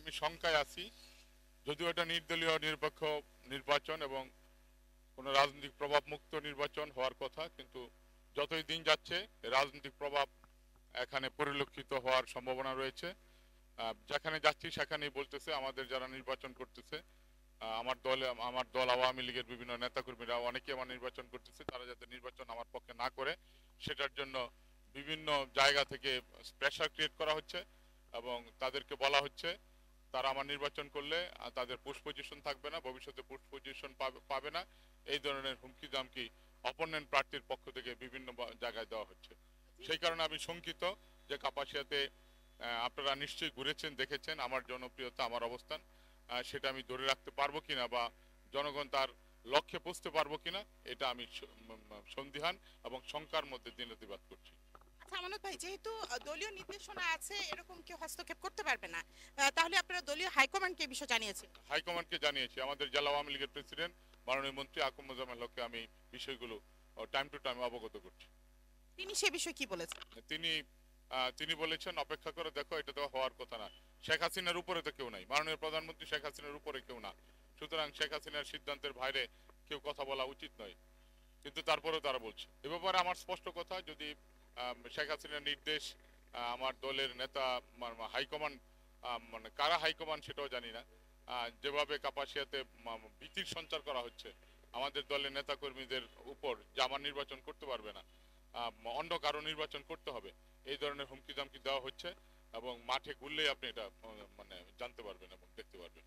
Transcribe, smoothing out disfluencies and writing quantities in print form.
আমি শঙ্কায় আছি, যদিও এটা নির্দলীয় নিরপেক্ষ নির্বাচন এবং কোনো রাজনৈতিক প্রভাব মুক্ত নির্বাচন হওয়ার কথা, কিন্তু যতই দিন যাচ্ছে রাজনৈতিক প্রভাব এখানে পরিলক্ষিত হওয়ার সম্ভাবনা রয়েছে। যেখানে যাচ্ছি সেখানেই বলতেছে আমাদের যারা নির্বাচন করতেছে, আমার দল আওয়ামী লীগের বিভিন্ন নেতাকর্মীরা অনেকে আমার নির্বাচন করতেছে, তারা যাতে নির্বাচন আমার পক্ষে না করে সেটার জন্য বিভিন্ন জায়গা থেকে প্রেশার ক্রিয়েট করা হচ্ছে এবং তাদেরকে বলা হচ্ছে তারা আমার নির্বাচন করলে তাদের পুশ পজিশন থাকবে না, ভবিষ্যতে পুশ পজিশন পাবে না, এই ধরনের হুমকি দামকি অপোনেন্ট প্রার্থীর পক্ষ থেকে বিভিন্ন জায়গায় দেওয়া হচ্ছে। সেই কারণে আমি শঙ্কিত যে কাপাসিয়াতে আপনারা নিশ্চয়ই ঘুরেছেন, দেখেছেন আমার জনপ্রিয়তা, আমার অবস্থান, সেটা আমি ধরে রাখতে পারবো কিনা বা জনগণ তার লক্ষ্যে পৌঁছতে পারবো কিনা এটা আমি সন্দিহান এবং শঙ্কার মধ্যে দিনরাতিবাদ করছি। আচ্ছা আমানত ভাই, যেহেতু দলীয় নির্দেশনা আছে, এরকম কেউ হস্তক্ষেপ করতে পারবে না, তাহলে আপনারা দলীয় হাইকমান্ডকে এই বিষয়ে জানিয়েছেন? হাইকমান্ডকে জানিয়েছি, আমাদের জেলা আওয়ামী লীগের প্রেসিডেন্ট মাননীয় মন্ত্রী আকুম মোজাম্মেল হককে আমি বিষয়গুলো টাইম টু টাইম অবগত করছি। তিনি সে বিষয়ে কি বলেছেন? তিনি তিনি বলেছেন অপেক্ষা করে দেখো, এটা তো হওয়ার কথা না। শেখ হাসিনার উপরে তো কেউ নাই, মাননীয় প্রধানমন্ত্রী শেখ হাসিনার উপরে কেউ না, সুতরাং শেখ হাসিনার সিদ্ধান্তের বাইরে কেউ কথা বলা উচিত নয়, কিন্তু তারপরেও তারা বলছে। এ ব্যাপারে আমার স্পষ্ট কথা, যদি শেখ হাসিনার নির্দেশ আমার দলের নেতা হাইকমান্ড, মানে কারা হাইকমান্ড সেটাও জানি না, যেভাবে কাপাসিয়াতে ভীতির সঞ্চার করা হচ্ছে আমাদের দলের নেতা কর্মীদের উপর যে আমার নির্বাচন করতে পারবে না, অন্য কারো নির্বাচন করতে হবে, এই ধরনের হুমকি দামকি দেওয়া হচ্ছে এবং মাঠে ঘুরলেই আপনি এটা মানে জানতে পারবেন এবং দেখতে পারবেন।